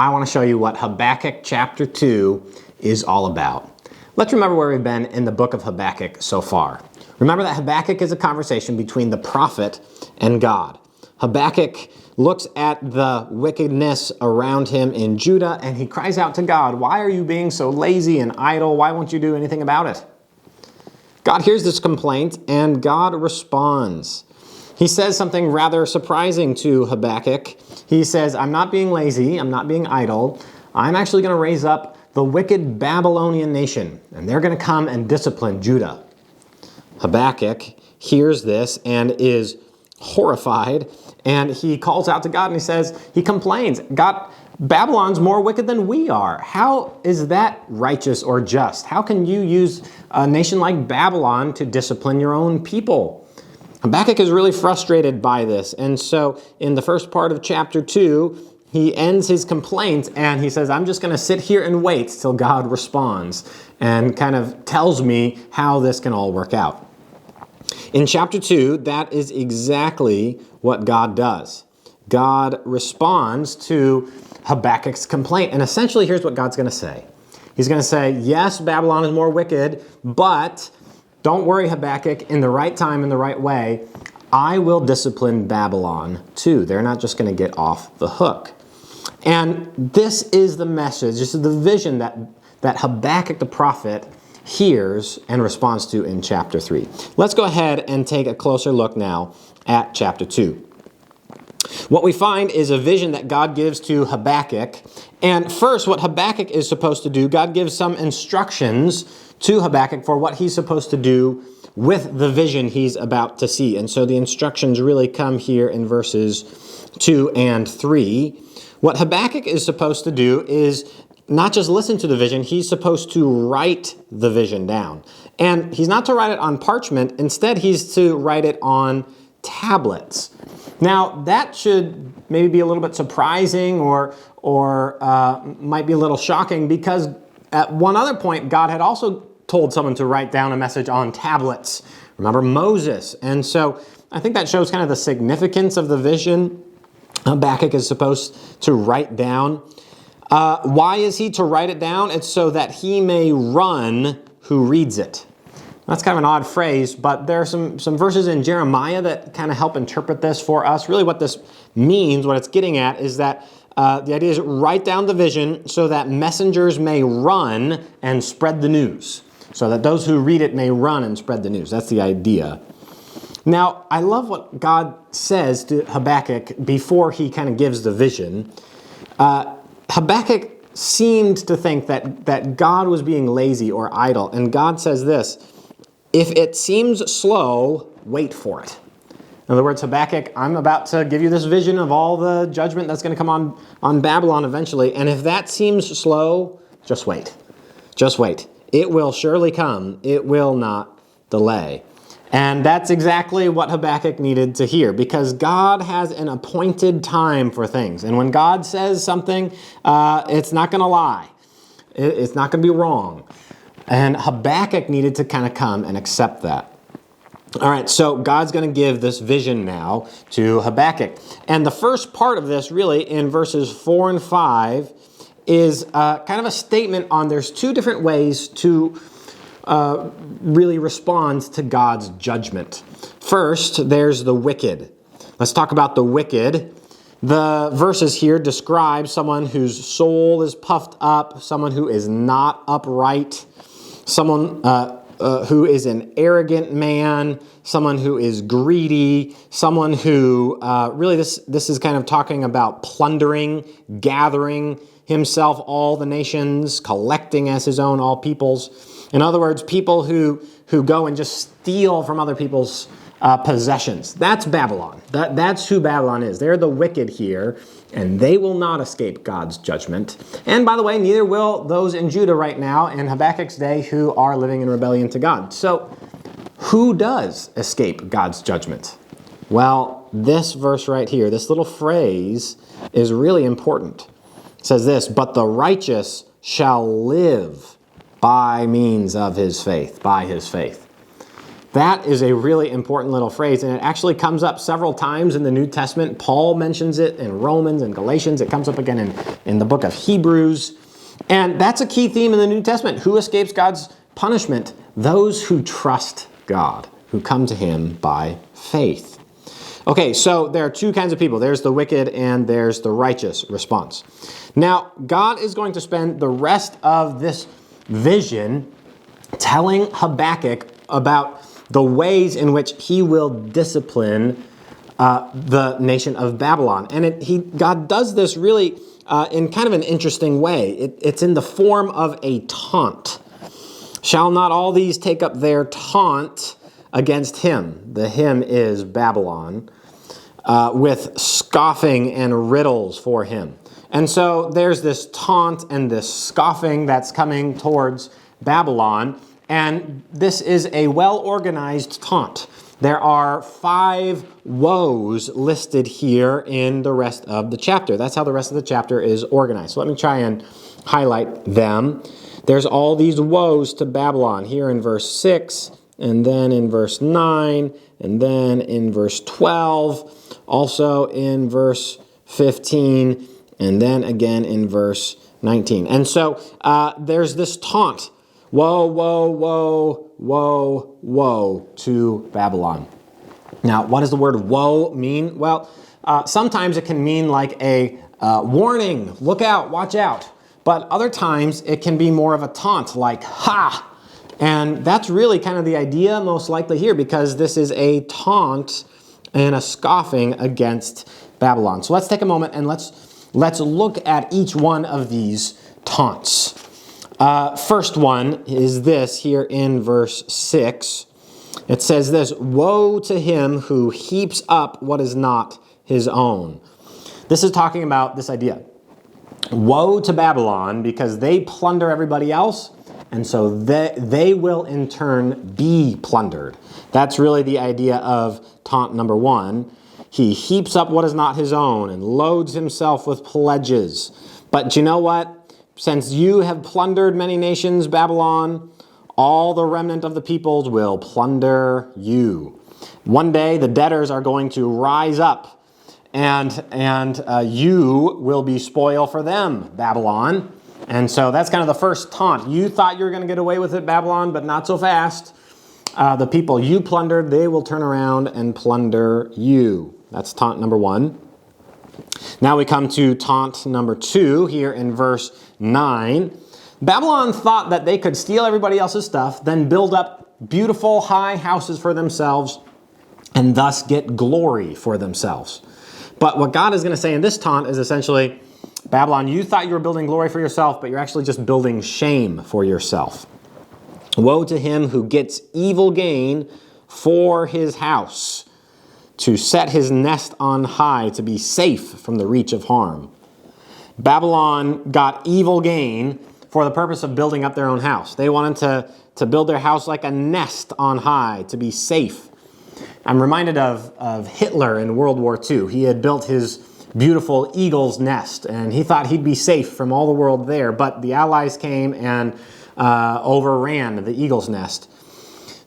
I want to show you what Habakkuk chapter 2 is all about. Let's remember where we've been in the book of Habakkuk so far. Remember that Habakkuk is a conversation between the prophet and God. Habakkuk looks at the wickedness around him in Judah and he cries out to God, "Why are you being so lazy and idle? Why won't you do anything about it?" God hears this complaint and God responds. He says something rather surprising to Habakkuk. He says, "I'm not being lazy, I'm not being idle. I'm actually going to raise up the wicked Babylonian nation, and they're going to come and discipline Judah." Habakkuk hears this and is horrified, and he calls out to God and he complains, "God, Babylon's more wicked than we are. How is that righteous or just? How can you use a nation like Babylon to discipline your own people?" Habakkuk is really frustrated by this, and so in the first part of chapter 2, he ends his complaint and he says, "I'm just going to sit here and wait till God responds and kind of tells me how this can all work out." In chapter 2, that is exactly what God does. God responds to Habakkuk's complaint, and essentially here's what God's going to say. He's going to say, "Yes, Babylon is more wicked, but don't worry, Habakkuk, in the right time, in the right way, I will discipline Babylon too. They're not just going to get off the hook." And this is the message, this is the vision that Habakkuk the prophet hears and responds to in chapter 3. Let's go ahead and take a closer look now at chapter 2. What we find is a vision that God gives to Habakkuk. And first, what Habakkuk is supposed to do, God gives some instructions to Habakkuk for what he's supposed to do with the vision he's about to see. And so the instructions really come here in verses 2 and 3. What Habakkuk is supposed to do is not just listen to the vision, he's supposed to write the vision down. And he's not to write it on parchment, instead he's to write it on tablets. Now, that should maybe be a little bit surprising or might be a little shocking, because at one other point, God had also told someone to write down a message on tablets. Remember Moses. And so I think that shows kind of the significance of the vision Habakkuk is supposed to write down. Why is he to write it down? It's so that he may run who reads it. That's kind of an odd phrase, but there are some verses in Jeremiah that kind of help interpret this for us. Really what this means, what it's getting at, is that the idea is write down the vision so that messengers may run and spread the news. So that those who read it may run and spread the news. That's the idea. Now, I love what God says to Habakkuk before he kind of gives the vision. Habakkuk seemed to think that God was being lazy or idle. And God says this, "If it seems slow, wait for it." In other words, Habakkuk, I'm about to give you this vision of all the judgment that's going to come on Babylon eventually. And if that seems slow, just wait. Just wait. It will surely come. It will not delay. And that's exactly what Habakkuk needed to hear, because God has an appointed time for things. And when God says something, it's not going to lie. It's not going to be wrong. And Habakkuk needed to kind of come and accept that. All right, so God's going to give this vision now to Habakkuk. And the first part of this, really, in verses 4 and 5, is kind of a statement on there's two different ways to really respond to God's judgment. First, there's the wicked. Let's talk about the wicked. The verses here describe someone whose soul is puffed up, someone who is not upright, someone who is an arrogant man, someone who is greedy, someone who really this is kind of talking about plundering, gathering himself all the nations, collecting as his own all peoples. In other words, people who go and just steal from other people's possessions. That's Babylon. That's who Babylon is. They're the wicked here, and they will not escape God's judgment. And by the way, neither will those in Judah right now in Habakkuk's day who are living in rebellion to God. So who does escape God's judgment? Well, this verse right here, this little phrase is really important. It says this, "But the righteous shall live by means of his faith," by his faith. That is a really important little phrase, and it actually comes up several times in the New Testament. Paul mentions it in Romans and Galatians. It comes up again in the book of Hebrews. And that's a key theme in the New Testament. Who escapes God's punishment? Those who trust God, who come to him by faith. Okay, so there are two kinds of people. There's the wicked and there's the righteous response. Now, God is going to spend the rest of this vision telling Habakkuk about the ways in which he will discipline the nation of Babylon. And God does this really in kind of an interesting way. It's in the form of a taunt. Shall not all these take up their taunt against him? The him is Babylon, with scoffing and riddles for him. And so there's this taunt and this scoffing that's coming towards Babylon. And this is a well-organized taunt. There are 5 woes listed here in the rest of the chapter. That's how the rest of the chapter is organized. So let me try and highlight them. There's all these woes to Babylon here in verse 6, and then in verse 9, and then in verse 12, also in verse 15, and then again in verse 19. And so there's this taunt. Woe, woe, woe, woe, woe to Babylon. Now, what does the word woe mean? Well, sometimes it can mean like a warning, look out, watch out. But other times it can be more of a taunt, like ha. And that's really kind of the idea most likely here, because this is a taunt and a scoffing against Babylon. So let's take a moment and let's look at each one of these taunts. First one is this here in verse 6. It says this, woe to him who heaps up what is not his own. This is talking about this idea. Woe to Babylon because they plunder everybody else, and so they will in turn be plundered. That's really the idea of taunt number 1. He heaps up what is not his own and loads himself with pledges. But you know what? Since you have plundered many nations, Babylon, all the remnant of the peoples will plunder you. One day the debtors are going to rise up, and you will be spoil for them, Babylon. And so that's kind of the first taunt. You thought you were going to get away with it, Babylon, but not so fast. The people you plundered, they will turn around and plunder you. That's taunt number 1. Now we come to taunt number 2 here in verse 9. Babylon thought that they could steal everybody else's stuff, then build up beautiful high houses for themselves, and thus get glory for themselves. But what God is going to say in this taunt is essentially, Babylon, you thought you were building glory for yourself, but you're actually just building shame for yourself. Woe to him who gets evil gain for his house, to set his nest on high, to be safe from the reach of harm. Babylon got evil gain for the purpose of building up their own house. They wanted to build their house like a nest on high, to be safe. I'm reminded of Hitler in World War II. He had built his beautiful eagle's nest, and he thought he'd be safe from all the world there, but the Allies came and overran the eagle's nest.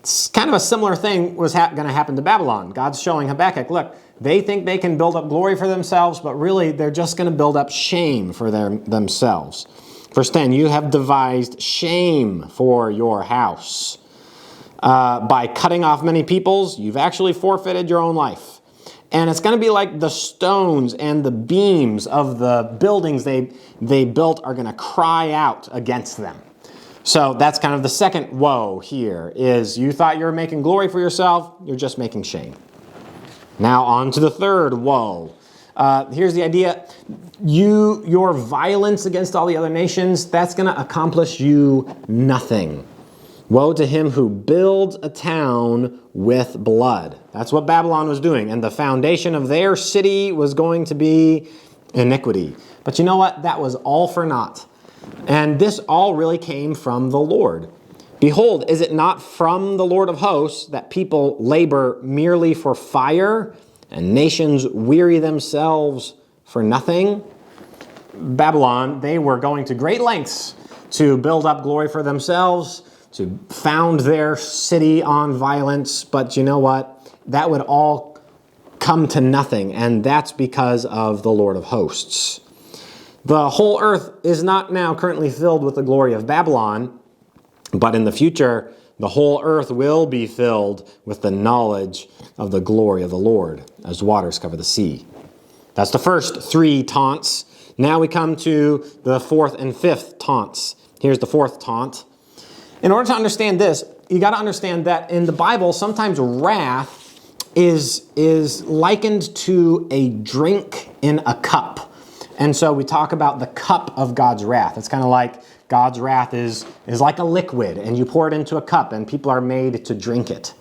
It's kind of a similar thing was going to happen to Babylon. God's showing Habakkuk, look, they think they can build up glory for themselves, but really they're just going to build up shame for themselves. Verse 10, you have devised shame for your house. By cutting off many peoples, you've actually forfeited your own life. And it's going to be like the stones and the beams of the buildings they built are going to cry out against them. So that's kind of the second woe here, is you thought you were making glory for yourself, you're just making shame. Now on to the third woe. Here's the idea. Your violence against all the other nations, that's going to accomplish you nothing. Woe to him who builds a town with blood. That's what Babylon was doing, and the foundation of their city was going to be iniquity. But you know what? That was all for naught. And this all really came from the Lord. Behold, is it not from the Lord of hosts that people labor merely for fire, and nations weary themselves for nothing? Babylon, they were going to great lengths to build up glory for themselves, to found their city on violence, but you know what? That would all come to nothing, and that's because of the Lord of hosts. The whole earth is not now currently filled with the glory of Babylon, but in the future, the whole earth will be filled with the knowledge of the glory of the Lord as waters cover the sea. That's the first 3 taunts. Now we come to the 4th and 5th taunts. Here's the 4th taunt. In order to understand this, you got to understand that in the Bible, sometimes wrath is likened to a drink in a cup. And so we talk about the cup of God's wrath. It's kind of like God's wrath is like a liquid, and you pour it into a cup, and people are made to drink it.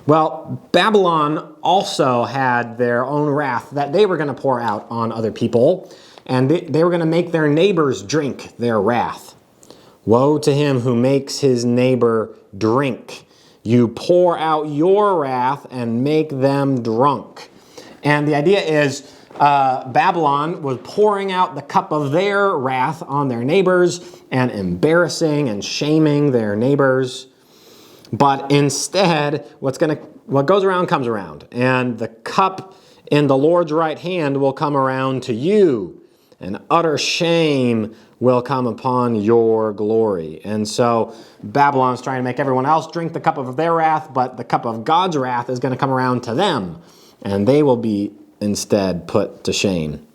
Well, Babylon also had their own wrath that they were going to pour out on other people, and they were going to make their neighbors drink their wrath. Woe to him who makes his neighbor drink. You pour out your wrath and make them drunk. And the idea is Babylon was pouring out the cup of their wrath on their neighbors and embarrassing and shaming their neighbors. But instead, what goes around comes around. And the cup in the Lord's right hand will come around to you, and utter shame will come upon your glory. And so Babylon's trying to make everyone else drink the cup of their wrath, but the cup of God's wrath is going to come around to them, and they will be instead put to shame.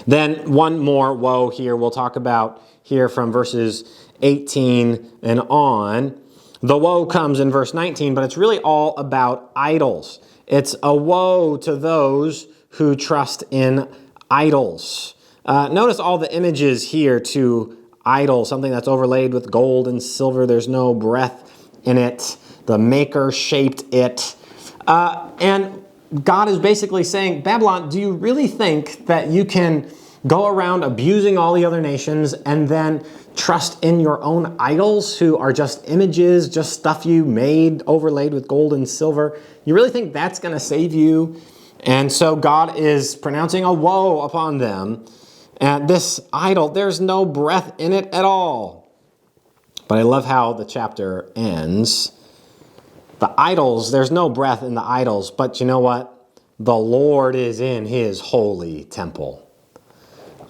Then one more woe here we'll talk about here from verses 18 and on. The woe comes in verse 19, but it's really all about idols. It's a woe to those who trust in idols. Notice all the images here to idols, something that's overlaid with gold and silver. There's no breath in it. The maker shaped it. And God is basically saying, Babylon, do you really think that you can go around abusing all the other nations and then trust in your own idols who are just images, just stuff you made overlaid with gold and silver? You really think that's going to save you? And so God is pronouncing a woe upon them. And this idol, there's no breath in it at all. But I love how the chapter ends. The idols, there's no breath in the idols, but you know what? The Lord is in his holy temple.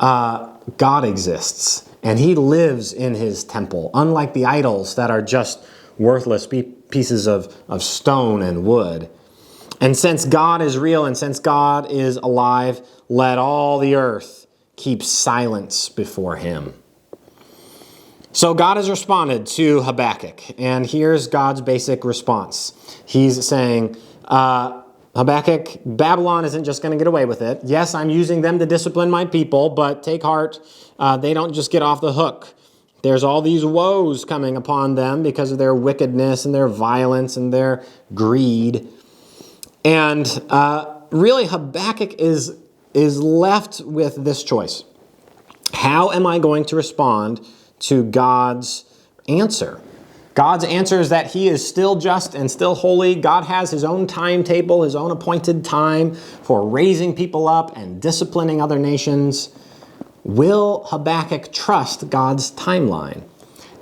God exists, and he lives in his temple, unlike the idols that are just worthless pieces of stone and wood. And since God is real, and since God is alive, let all the earth keep silence before him. So God has responded to Habakkuk, and here's God's basic response. He's saying, Habakkuk, Babylon isn't just going to get away with it. Yes, I'm using them to discipline my people, but take heart, they don't just get off the hook. There's all these woes coming upon them because of their wickedness and their violence and their greed. And really, Habakkuk is left with this choice. How am I going to respond to God's answer? God's answer is that he is still just and still holy. God has his own timetable, his own appointed time for raising people up and disciplining other nations. Will Habakkuk trust God's timeline?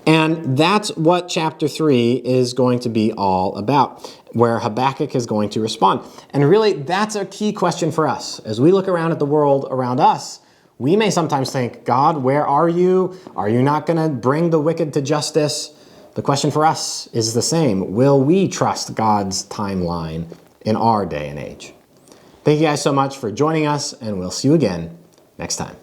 And that's what chapter 3 is going to be all about, where Habakkuk is going to respond. And really, that's a key question for us. As we look around at the world around us, we may sometimes think, God, where are you? Are you not going to bring the wicked to justice? The question for us is the same. Will we trust God's timeline in our day and age? Thank you guys so much for joining us, and we'll see you again next time.